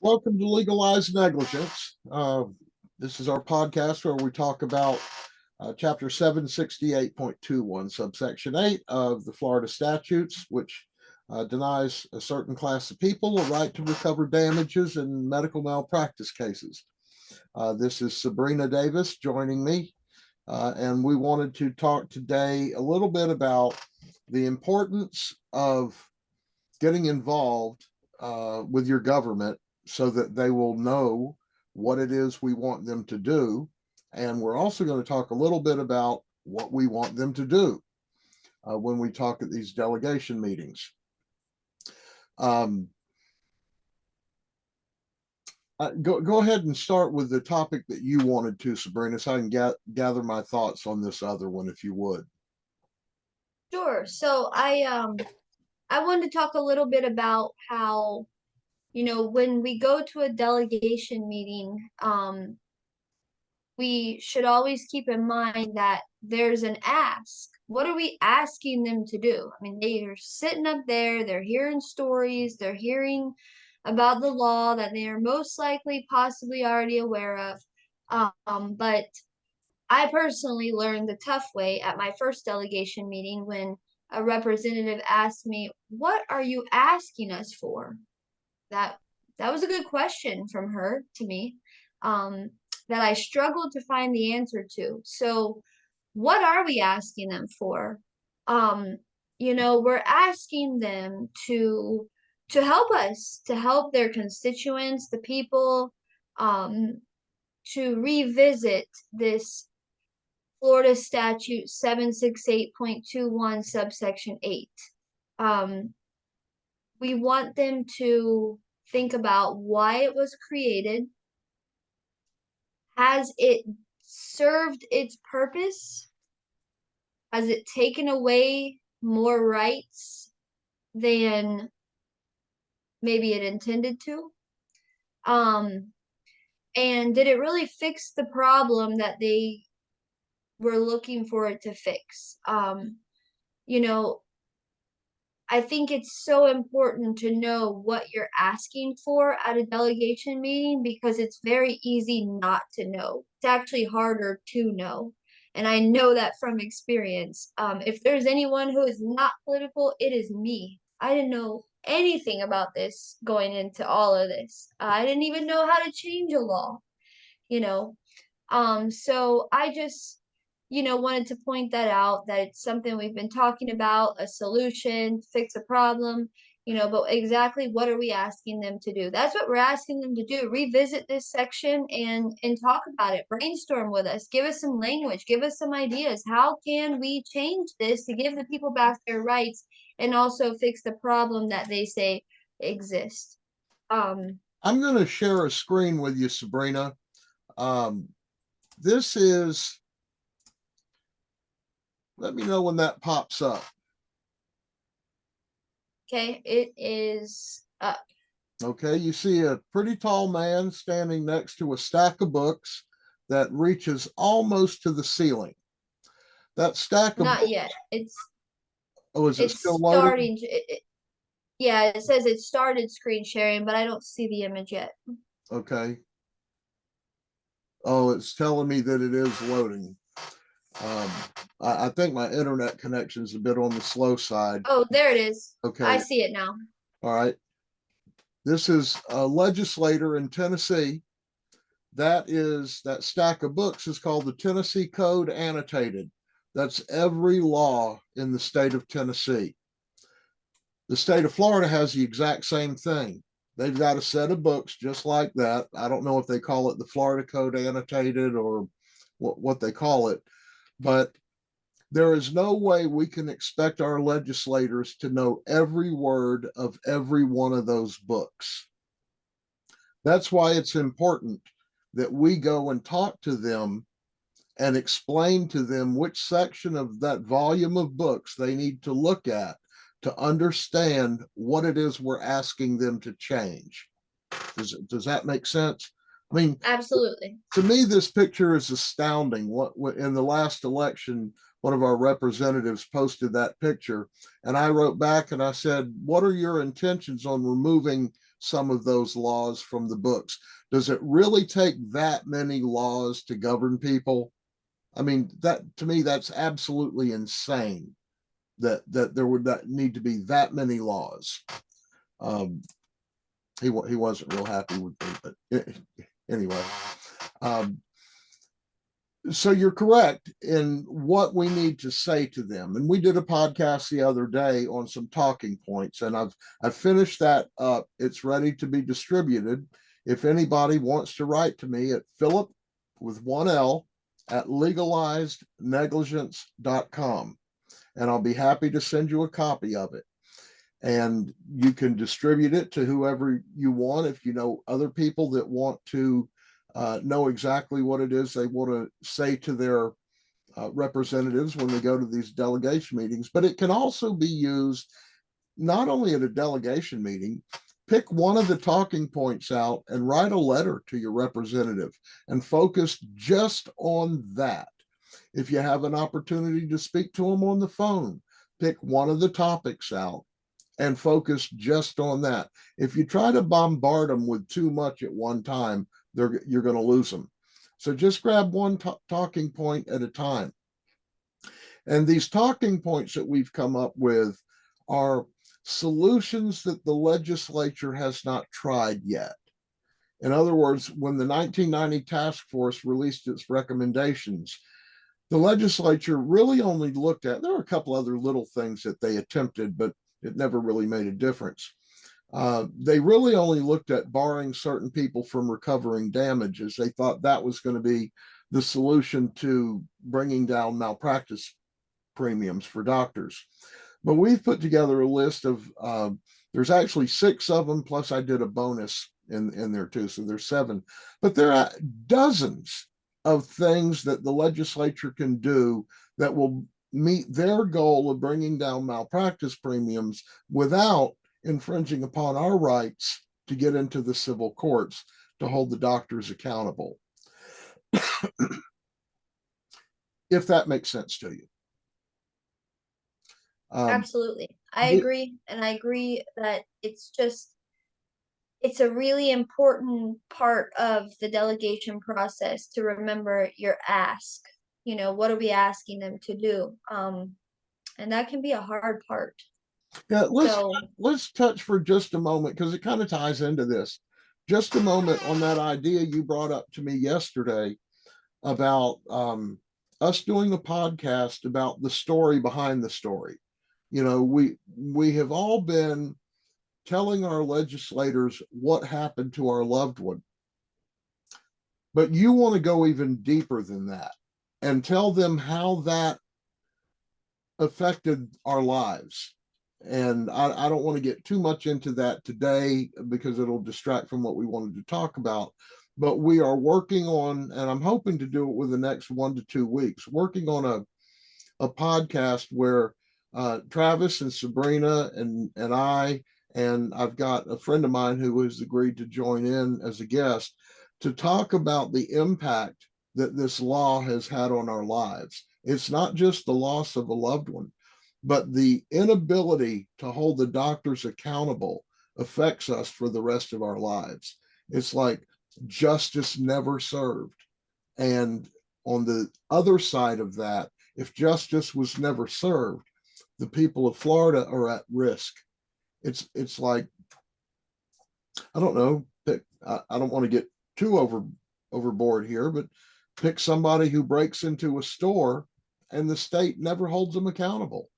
Welcome to Legalize Negligence. This is our podcast where we talk about Chapter 768.21, subsection 8 of the Florida statutes, which denies a certain class of people a right to recover damages in medical malpractice cases. This is Sabrina Davis joining me, and we wanted to talk today a little bit about the importance of getting involved with your government so that they will know what it is we want them to do. And we're also going to talk a little bit about what we want them to do when we talk at these delegation meetings. Go ahead and start with the topic that you wanted to, Sabrina, so I can gather my thoughts on this other one, if you would. Sure. So I wanted to talk a little bit about how, when we go to a delegation meeting, we should always keep in mind that there's an ask. What are we asking them to do? I mean, they are sitting up there, they're hearing stories, they're hearing about the law that they are most likely possibly already aware of. But I personally learned the tough way at my first delegation meeting when a representative asked me, "What are you asking us for?" That that was a good question from her to me, that I struggled to find the answer to. So, what are we asking them for? We're asking them to help us, to help their constituents, the people, to revisit this Florida statute 768.21 subsection 8. We want them to think about why it was created. Has it served its purpose? Has it taken away more rights than maybe it intended to? And did it really fix the problem that they were looking for it to fix? You know, I think it's so important to know what you're asking for at a delegation meeting because it's very easy not to know. It's actually harder to know. And I know that from experience. If there's anyone who is not political, it is me. I didn't know anything about this going into all of this. I didn't even know how to change a law, you know. So I just wanted to point that out, that it's something we've been talking about, a solution, fix a problem, but exactly what are we asking them to do? That's what we're asking them to do. Revisit this section and talk about it. Brainstorm with us. Give us some language. Give us some ideas. How can we change this to give the people back their rights and also fix the problem that they say exists? I'm going to share a screen with you, Sabrina. This is, let me know when that pops up. Okay, it is up. Okay, you see a pretty tall man standing next to a stack of books that reaches almost to the ceiling. That stack of Not books, yet. is it It's still loading? starting to. Yeah, it says it started screen sharing, but I don't see the image yet. Okay. Oh, it's telling me that it is loading. I think my internet connection is a bit on the slow side. Oh, there it is. Okay. I see it now. All right. This is a legislator in Tennessee. That stack of books is called the Tennessee Code Annotated. That's every law in the state of Tennessee. The state of Florida has the exact same thing. They've got a set of books just like that. I don't know if they call it the Florida Code Annotated or what they call it, but there is no way we can expect our legislators to know every word of every one of those books. That's why it's important that we go and talk to them and explain to them which section of that volume of books they need to look at to understand what it is we're asking them to change. Does that make sense? I mean, absolutely. To me, this picture is astounding. What in the last election, one of our representatives posted that picture, and I wrote back and I said, what are your intentions on removing some of those laws from the books? Does it really take that many laws to govern people? I mean, that to me, that's absolutely insane that there would not need to be that many laws. Um, he wasn't real happy with me, but anyway. Um, so you're correct in what we need to say to them. And we did a podcast the other day on some talking points, and I've finished that up. It's ready to be distributed. If anybody wants to write to me at Philip with one L at legalizednegligence.com, and I'll be happy to send you a copy of it. And you can distribute it to whoever you want. If you know other people that want to know exactly what it is they want to say to their representatives when they go to these delegation meetings. But it can also be used not only at a delegation meeting. Pick one of the talking points out and write a letter to your representative and focus just on that. If you have an opportunity to speak to them on the phone, pick one of the topics out and focus just on that. If you try to bombard them with too much at one time, you're going to lose them. So just grab one talking point at a time. And these talking points that we've come up with are solutions that the legislature has not tried yet. In other words, when the 1990 task force released its recommendations, the legislature really only looked at, there were a couple other little things that they attempted, but it never really made a difference. They really only looked at barring certain people from recovering damages. They thought that was going to be the solution to bringing down malpractice premiums for doctors. But we've put together a list of, there's actually 6 of them, plus I did a bonus in there too. So there's 7, but there are dozens of things that the legislature can do that will meet their goal of bringing down malpractice premiums without infringing upon our rights to get into the civil courts to hold the doctors accountable. If that makes sense to you. Absolutely. I agree. And I agree that it's a really important part of the delegation process to remember your ask. You know, what are we asking them to do? And that can be a hard part. Yeah, So let's touch for just a moment because it kind of ties into this. Just a moment on that idea you brought up to me yesterday about us doing a podcast about the story behind the story. You know, we have all been telling our legislators what happened to our loved one, but you want to go even deeper than that and tell them how that affected our lives. And I don't want to get too much into that today because it'll distract from what we wanted to talk about. But we are working on, and I'm hoping to do it within the next 1 to 2 weeks, working on a podcast where Travis and Sabrina and I, and I've got a friend of mine who has agreed to join in as a guest to talk about the impact that this law has had on our lives. It's not just the loss of a loved one, but the inability to hold the doctors accountable affects us for the rest of our lives. It's like justice never served. And on the other side of that, if justice was never served, the people of Florida are at risk. It's like, I don't know, I don't want to get too overboard here, but pick somebody who breaks into a store and the state never holds them accountable.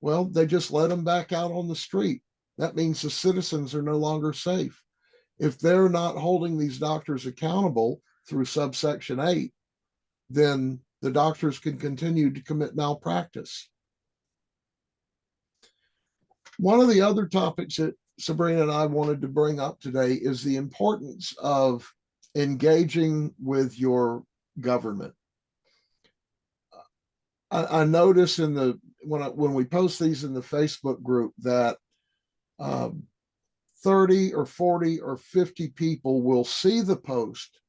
Well, they just let them back out on the street. That means the citizens are no longer safe. If they're not holding these doctors accountable through subsection 8, then the doctors can continue to commit malpractice. One of the other topics that Sabrina and I wanted to bring up today is the importance of engaging with your government. I notice in the when we post these in the Facebook group that 30 or 40 or 50 people will see the post,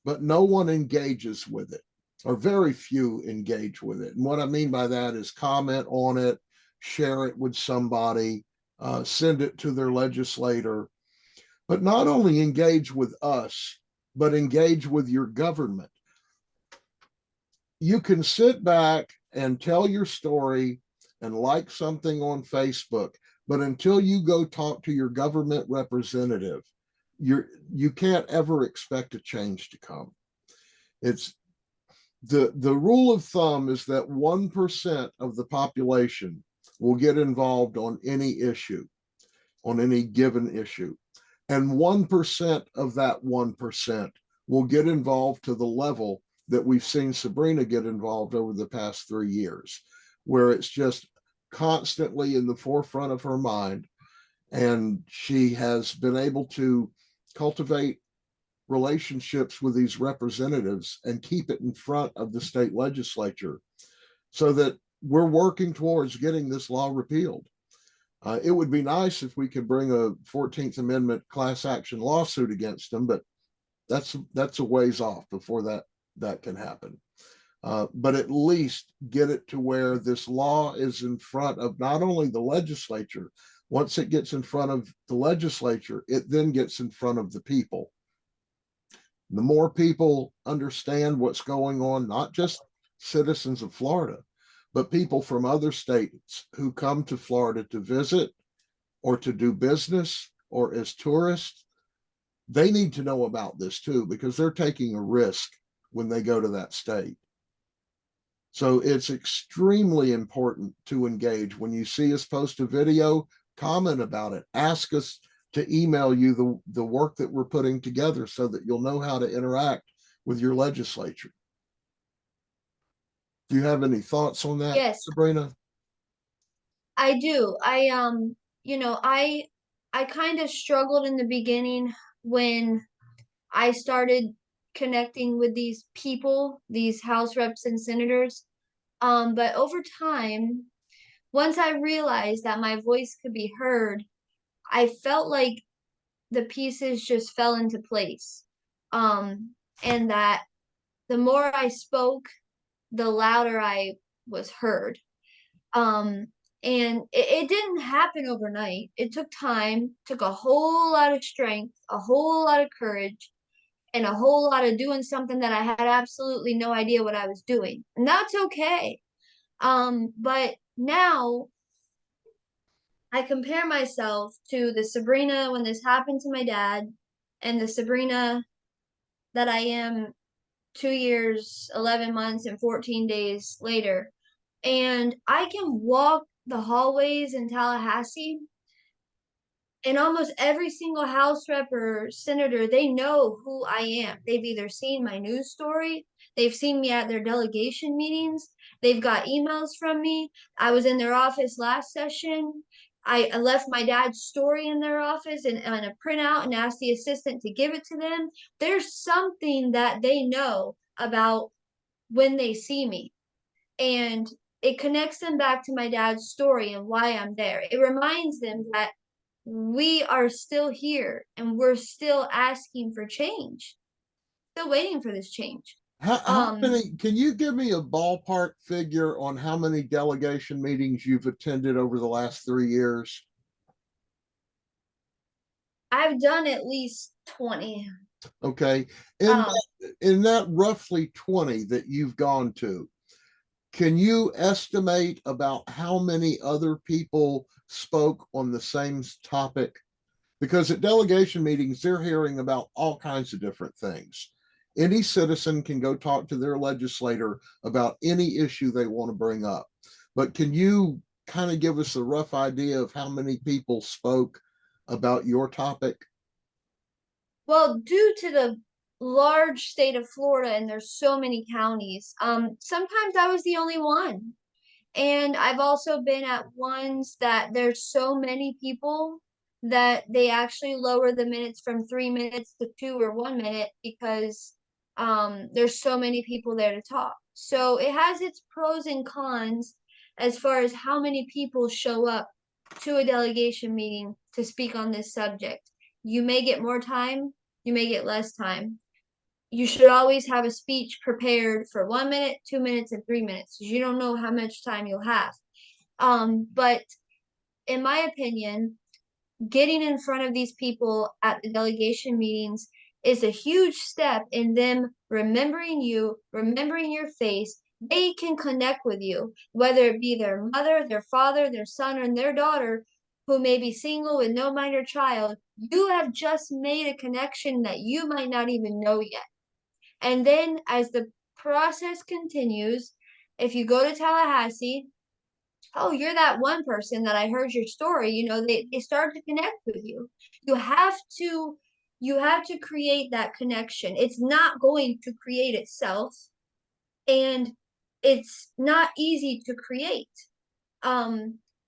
but no one engages with it. or very few engage with it. And what I mean by that is comment on it, share it with somebody, send it to their legislator, but not only engage with us, but engage with your government. You can sit back and tell your story and like something on Facebook, but until you go talk to your government representative, you can't ever expect a change to come. It's the rule of thumb is that 1% of the population will get involved on any issue, on any given issue. And 1% of that 1% will get involved to the level that we've seen Sabrina get involved over the past 3 years, where it's just constantly in the forefront of her mind. And she has been able to cultivate relationships with these representatives and keep it in front of the state legislature so that we're working towards getting this law repealed. It would be nice if we could bring a 14th Amendment class action lawsuit against them, but that's a ways off before that can happen. But at least get it to where this law is in front of not only the legislature. Once it gets in front of the legislature, it then gets in front of the people. The more people understand what's going on, not just citizens of Florida, but people from other states who come to Florida to visit or to do business or as tourists, they need to know about this too, because they're taking a risk when they go to that state. So it's extremely important to engage. When you see us post a video, comment about it, ask us to email you the work that we're putting together so that you'll know how to interact with your legislature. Do you have any thoughts on that, Yes, Sabrina? I do. I kind of struggled in the beginning when I started connecting with these people, these House reps and senators. But over time, once I realized that my voice could be heard, I felt like the pieces just fell into place. And that the more I spoke, the louder I was heard. Um, and it didn't happen overnight. It took time, took a whole lot of strength, a whole lot of courage, and a whole lot of doing something that I had absolutely no idea what I was doing. And that's okay. But now I compare myself to the Sabrina when this happened to my dad and the Sabrina that I am 2 years, 11 months, and 14 days later. And I can walk the hallways in Tallahassee, and almost every single House rep or senator, they know who I am. They've either seen my news story, they've seen me at their delegation meetings, they've got emails from me. I was in their office last session. I left my dad's story in their office and on a printout and asked the assistant to give it to them. There's something that they know about when they see me. And it connects them back to my dad's story and why I'm there. It reminds them that we are still here and we're still asking for change, still waiting for this change. How Um, many, can you give me a ballpark figure on how many delegation meetings you've attended over the last 3 years? I've done at least 20. Okay. In Um, that, in that roughly 20 that you've gone to, can you estimate about how many other people spoke on the same topic? Because at delegation meetings, they're hearing about all kinds of different things. Any citizen can go talk to their legislator about any issue they want to bring up. But can you kind of give us a rough idea of how many people spoke about your topic? well, due to the large state of Florida and there's so many counties, sometimes I was the only one. And I've also been at ones that there's so many people that they actually lower the minutes from 3 minutes to 2 or 1 minute because there's so many people there to talk. So it has its pros and cons as far as how many people show up to a delegation meeting to speak on this subject. You may get more time, you may get less time. you should always have a speech prepared for 1 minute, 2 minutes, and 3 minutes, because you don't know how much time you'll have. But in my opinion, getting in front of these people at the delegation meetings is a huge step in them remembering you, remembering your face. They can connect with you, whether it be their mother, their father, their son, or their daughter, who may be single with no minor child. You have just made a connection that you might not even know yet. And then as the process continues, if you go to Tallahassee, oh, you're that one person that I heard your story, they start to connect with you. You have to you have to create that connection. It's not going to create itself, and it's not easy to create.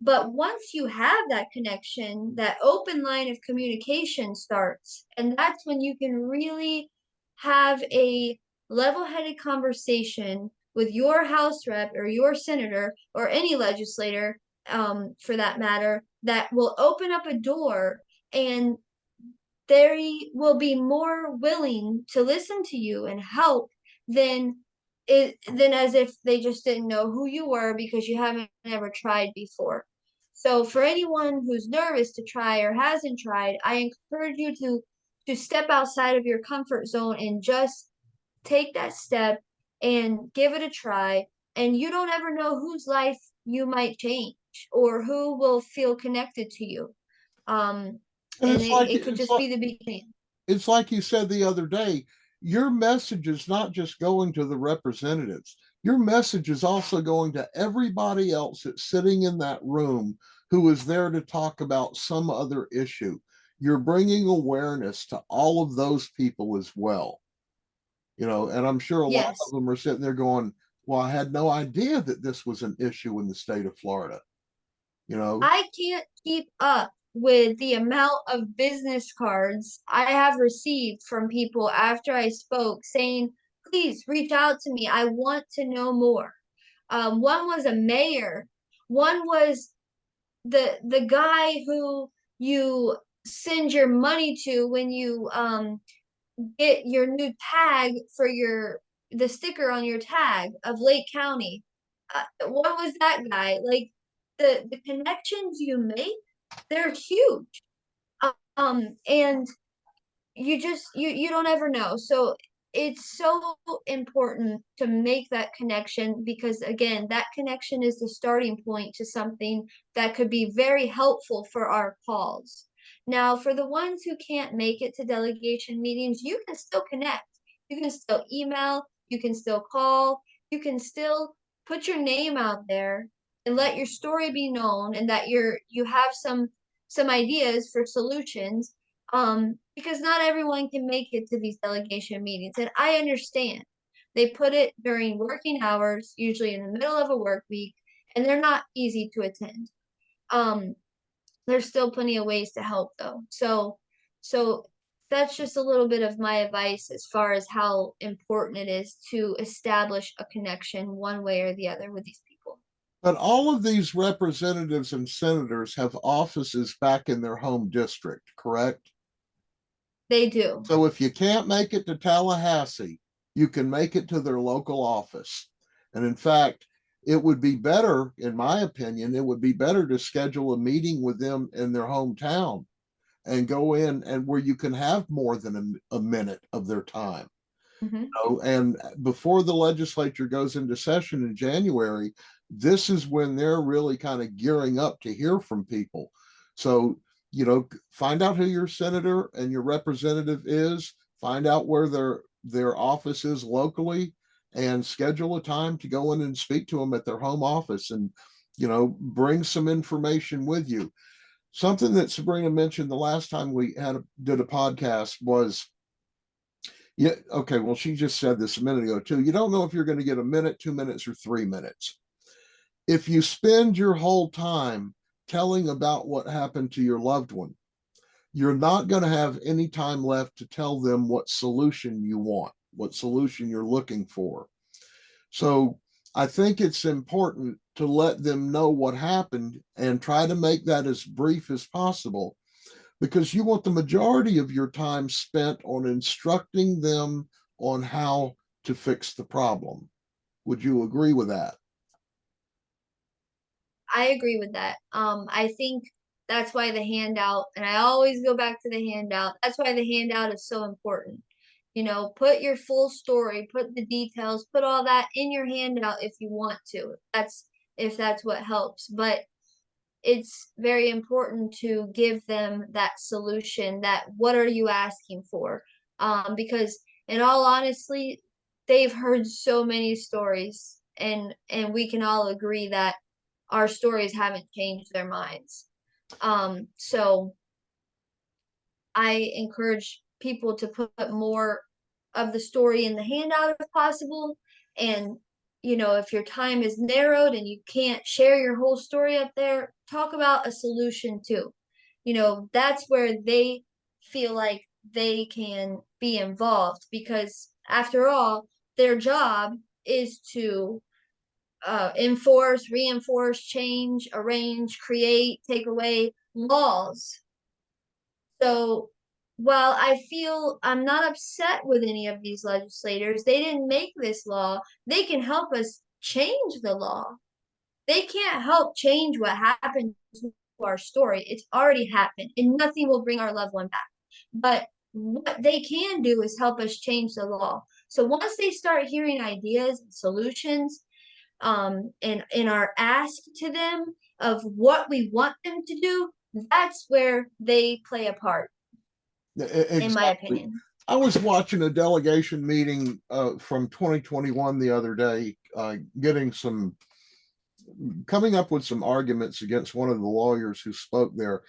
But once you have that connection, that open line of communication starts, and that's when you can really have a level-headed conversation with your House rep or your senator or any legislator, for that matter, that will open up a door, and they will be more willing to listen to you and help than than as if they just didn't know who you were because you haven't ever tried before. So for anyone who's nervous to try or hasn't tried, I encourage you to step outside of your comfort zone and just take that step and give it a try. And you don't ever know whose life you might change or who will feel connected to you. Um, And and it could just be the beginning. it's like you said the other day, your message is not just going to the representatives. Your message is also going to everybody else that's sitting in that room who is there to talk about some other issue. You're bringing awareness to all of those people as well. And I'm sure a lot of Yes, them are sitting there going, well, I had no idea that this was an issue in the state of Florida. You know, I can't keep up with the amount of business cards I have received from people after I spoke saying, please reach out to me. I want to know more. One was a mayor. One was the guy who you send your money to when you get your new tag for the sticker on your tag of Lake County. What was that guy? Like the connections you make, they're huge. And you don't ever know. So it's so important to make that connection because again, that connection is the starting point to something that could be very helpful for our cause. Now, for the ones who can't make it to delegation meetings, you can still connect. You can still email, you can still call, you can still put your name out there and let your story be known and that you have some ideas for solutions, because not everyone can make it to these delegation meetings, and I understand. They put it during working hours, usually in the middle of a work week, and they're not easy to attend. Um, there's still plenty of ways to help though. So that's just a little bit of my advice as far as how important it is to establish a connection one way or the other with these people. but all of these representatives and senators have offices back in their home district, correct? They do. So if you can't make it to Tallahassee, you can make it to their local office. And in fact, it would be better, in my opinion, it would be better to schedule a meeting with them in their hometown and go in and where you can have more than a minute of their time. Mhm. And before the legislature goes into session in January, this is when they're really kind of gearing up to hear from people. So, find out who your senator and your representative is, find out where their office is locally, and schedule a time to go in and speak to them at their home office and bring some information with you. Something that Sabrina mentioned the last time we did a podcast was, yeah, okay. Well, she just said this a minute ago too. You don't know if you're going to get a minute, 2 minutes, or 3 minutes. If you spend your whole time telling about what happened to your loved one, you're not going to have any time left to tell them what solution you want, what solution you're looking for. So I think it's important to let them know what happened and try to make that as brief as possible because you want the majority of your time spent on instructing them on how to fix the problem. Would you agree with that? I agree with that. I think that's why the handout, and I always go back to the handout. That's why the handout is so important. You know, put your full story, put the details, put all that in your handout if you want to. That's if that's what helps. But it's very important to give them that solution, that what are you asking for? Because in all honesty, they've heard so many stories, and we can all agree that our stories haven't changed their minds. So I encourage people to put more of the story in the handout if possible. And, you know, if your time is narrowed and you can't share your whole story up there, talk about a solution too. You know, that's where they feel like they can be involved, because after all, their job is to enforce, reinforce, change, arrange, create, take away laws. So while I feel I'm not upset with any of these legislators, they didn't make this law. They can help us change the law. They can't help change what happened to our story. It's already happened, and nothing will bring our loved one back. But what they can do is help us change the law. So once they start hearing ideas and solutions, and in our ask to them of what we want them to do, that's where they play a part, in my Exactly. opinion. I was watching a delegation meeting from 2021 the other day, getting some, coming up with some arguments against one of the lawyers who spoke there.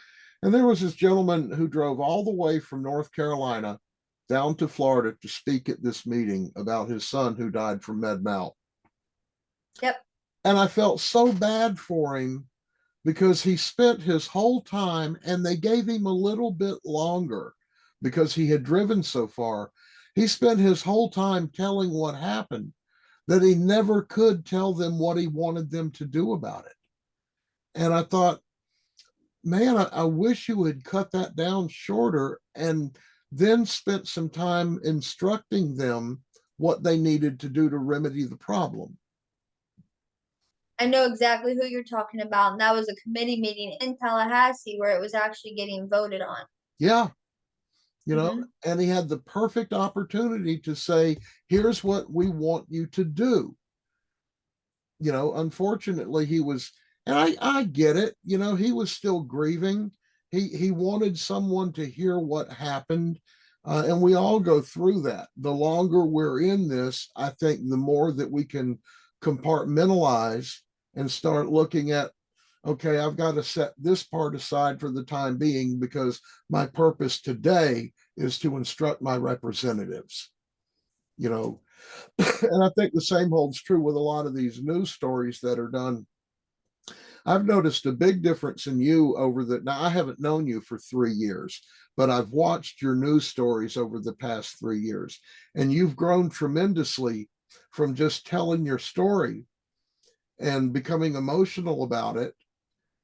And there was this gentleman who drove all the way from North Carolina down to Florida to speak at this meeting about his son who died from med mal. Yep. And I felt so bad for him because he spent his whole time, and they gave him a little bit longer because he had driven so far. He spent his whole time telling what happened, that he never could tell them what he wanted them to do about it. And I thought, man, I wish you had cut that down shorter and then spent some time instructing them what they needed to do to remedy the problem. I know exactly who you're talking about. And that was a committee meeting in Tallahassee where it was actually getting voted on. Yeah, you know, Mm-hmm. and he had the perfect opportunity to say, here's what we want you to do. You know, unfortunately, he was, and I get it, you know, he was still grieving. He wanted someone to hear what happened. And we all go through that. The longer we're in this, I think the more that we can compartmentalize and start looking at, okay, I've got to set this part aside for the time being because my purpose today is to instruct my representatives, you know. And I think the same holds true with a lot of these news stories that are done. I've noticed a big difference in you over the, now I haven't known you for 3 years, but I've watched your news stories over the past 3 years, and you've grown tremendously from just telling your story and becoming emotional about it.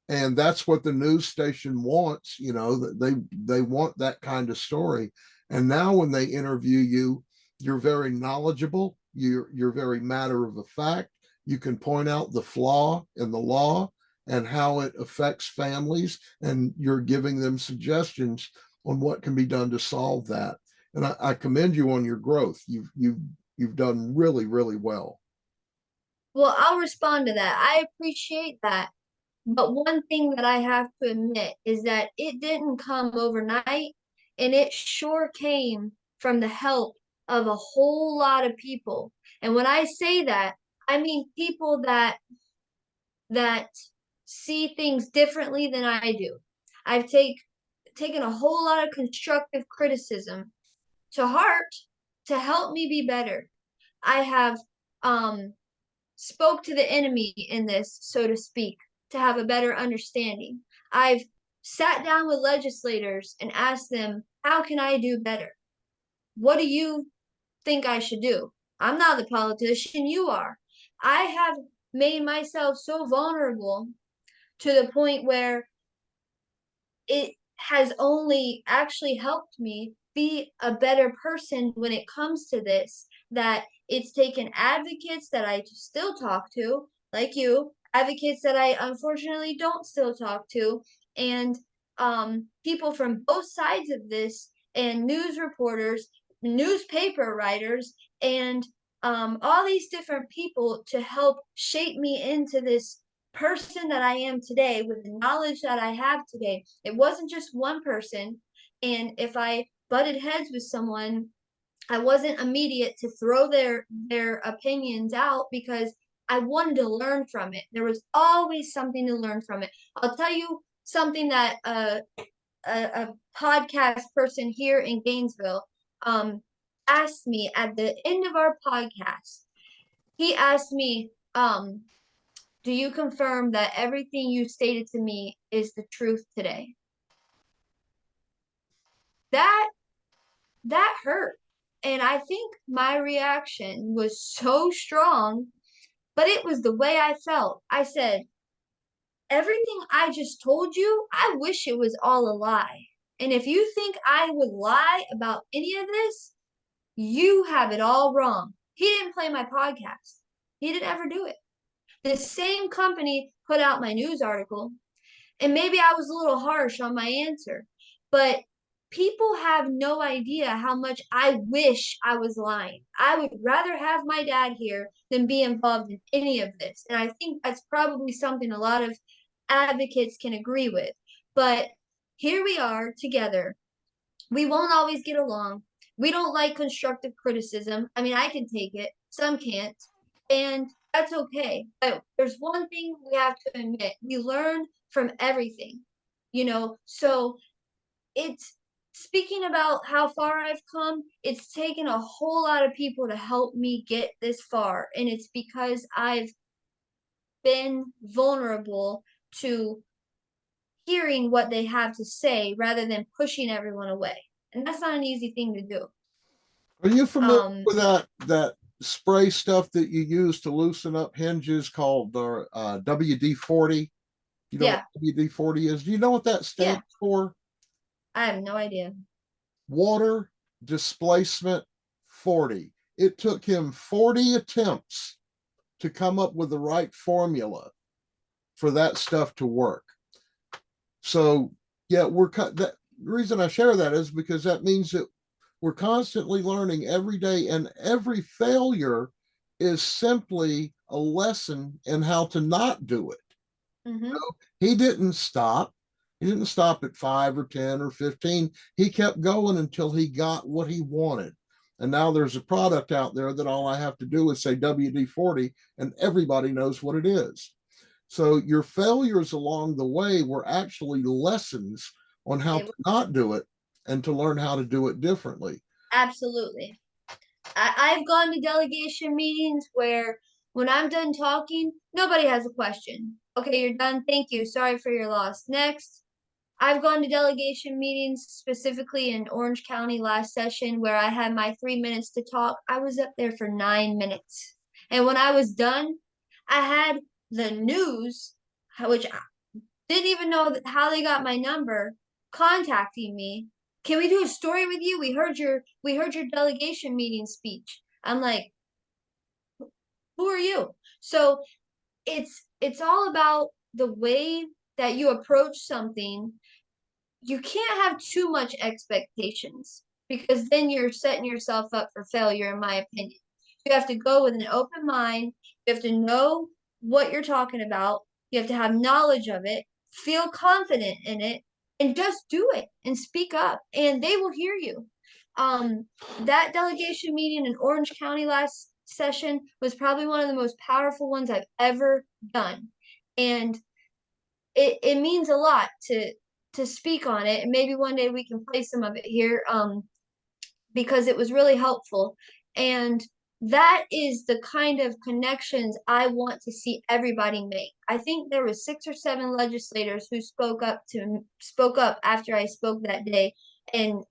And that's what the news station wants, you know, that they want that kind of story. And now when they interview you, you're very knowledgeable, you're very matter of the fact, you can point out the flaw in the law and how it affects families, and you're giving them suggestions on what can be done to solve that. And I commend you on your growth. You've done really, really well. Well, I'll respond to that. I appreciate that. But one thing that I have to admit is that it didn't come overnight, and it sure came from the help of a whole lot of people. And when I say that, I mean people that see things differently than I do. I've taken a whole lot of constructive criticism to heart to help me be better. I have um spoke to the enemy in this, so to speak, to have a better understanding. I've sat down with legislators and asked them, how can I do better? What do you think I should do? I'm not the politician, you are. I have made myself so vulnerable to the point where it has only actually helped me be a better person when it comes to this. That it's taken advocates that I still talk to, like you, advocates that I unfortunately don't still talk to, and people from both sides of this, and news reporters, newspaper writers, and all these different people to help shape me into this person that I am today with the knowledge that I have today. It wasn't just one person. And if I butted heads with someone, I wasn't immediate to throw their opinions out because I wanted to learn from it. There was always something to learn from it. I'll tell you something that a podcast person here in Gainesville asked me at the end of our podcast. He asked me, do you confirm that everything you stated to me is the truth today? That that hurt. And I think my reaction was so strong, but it was the way I felt. I said, everything I just told you, I wish it was all a lie. And if you think I would lie about any of this, you have it all wrong. He didn't play my podcast. He didn't ever do it. The same company put out my news article, and maybe I was a little harsh on my answer, but people have no idea how much I wish I was lying. I would rather have my dad here than be involved in any of this. And I think that's probably something a lot of advocates can agree with. But here we are together. We won't always get along. We don't like constructive criticism. I mean, I can take it, some can't. And that's okay. But there's one thing we have to admit, we learn from everything, So it's speaking about how far I've come, it's taken a whole lot of people to help me get this far. And it's because I've been vulnerable to hearing what they have to say rather than pushing everyone away. And that's not an easy thing to do. Are you familiar Um, with that spray stuff that you use to loosen up hinges called WD-40? You know what yeah, WD-40 is? Do you know what that yeah, stands for? I have no idea. Water displacement 40. It took him 40 attempts to come up with the right formula for that stuff to work. So, yeah, the reason I share that is because that means that we're constantly learning every day, and every failure is simply a lesson in how to not do it. Mm-hmm. He didn't stop. He didn't stop at 5 or 10 or 15. He kept going until he got what he wanted. And now there's a product out there that all I have to do is say WD-40 and everybody knows what it is. So your failures along the way were actually lessons on how to not do it and to learn how to do it differently. Absolutely. I've gone to delegation meetings where when I'm done talking, nobody has a question. Okay, you're done. Thank you. Sorry for your loss. Next. I've gone to delegation meetings specifically in Orange County last session where I had my 3 minutes to talk. I was up there for 9 minutes. And when I was done, I had the news, which I didn't even know how they got my number, contacting me. Can we do a story with you? We heard your delegation meeting speech. I'm like, who are you? So it's all about the way that you approach something. You can't have too much expectations because then you're setting yourself up for failure, in my opinion. You have to go with an open mind. You have to know what you're talking about. You have to have knowledge of it, feel confident in it, and just do it and speak up, and they will hear you. Um, that delegation meeting in Orange County last session was probably one of the most powerful ones I've ever done. And it means a lot to speak on it, and maybe one day we can play some of it here because it was really helpful. And that is the kind of connections I want to see everybody make. I think there was 6 or 7 legislators who spoke up after I spoke that day, and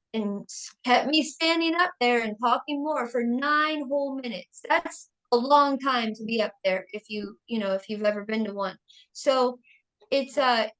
kept me standing up there and talking more for 9 whole minutes. That's a long time to be up there if you've ever been to one. So it's a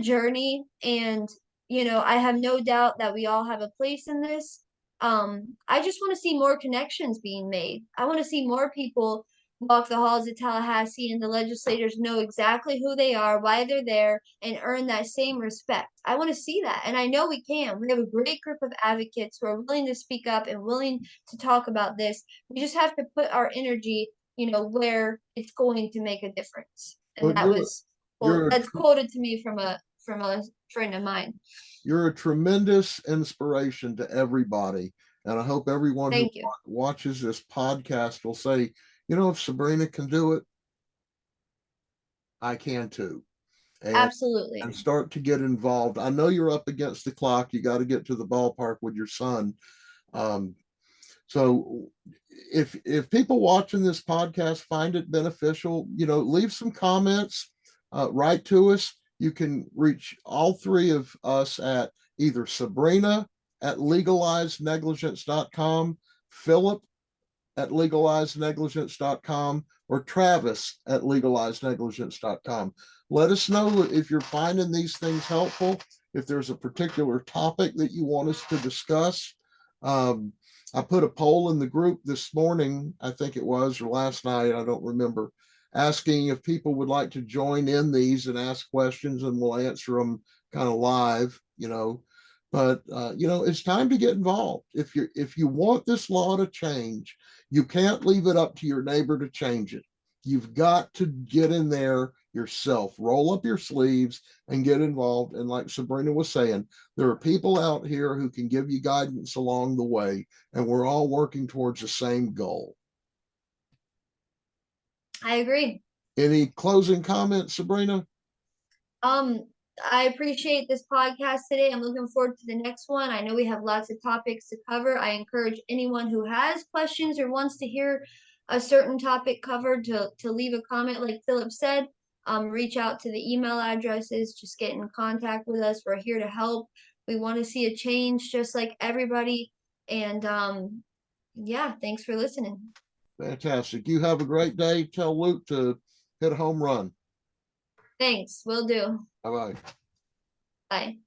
journey, and I have no doubt that we all have a place in this. I just want to see more connections being made. I want to see more people walk the halls of Tallahassee and the legislators know exactly who they are, why they're there, and earn that same respect. I want to see that. And I know we can. We have a great group of advocates who are willing to speak up and willing to talk about this. We just have to put our energy, where it's going to make a difference. And But that was, well, you're a that's quoted to me from a friend of mine. you're a tremendous inspiration to everybody. And I hope everyone who Thank you. watches this podcast will say, if Sabrina can do it, I can too. And Absolutely. start to get involved. I know you're up against the clock. You got to get to the ballpark with your son. Um, so if people watching this podcast find it beneficial, leave some comments, write to us. You can reach all three of us at either Sabrina at legalizednegligence.com, Philip at legalizednegligence.com, or Travis at legalizednegligence.com. Let us know if you're finding these things helpful, if there's a particular topic that you want us to discuss. Um, I put a poll in the group this morning, I think it was, or last night, I don't remember, asking if people would like to join in these and ask questions, and we'll answer them kind of live, But it's time to get involved. If you want this law to change, you can't leave it up to your neighbor to change it. You've got to get in there yourself, roll up your sleeves and get involved. And like Sabrina was saying, there are people out here who can give you guidance along the way, and we're all working towards the same goal. I agree. Any closing comments, Sabrina? Um, I appreciate this podcast today. I'm looking forward to the next one. I know we have lots of topics to cover. I encourage anyone who has questions or wants to hear a certain topic covered to leave a comment, like Philip said. Reach out to the email addresses, just get in contact with us. We're here to help. We want to see a change just like everybody. And yeah, thanks for listening. Fantastic. You have a great day. Tell Luke to hit a home run. Thanks. Will do. Bye bye. Bye.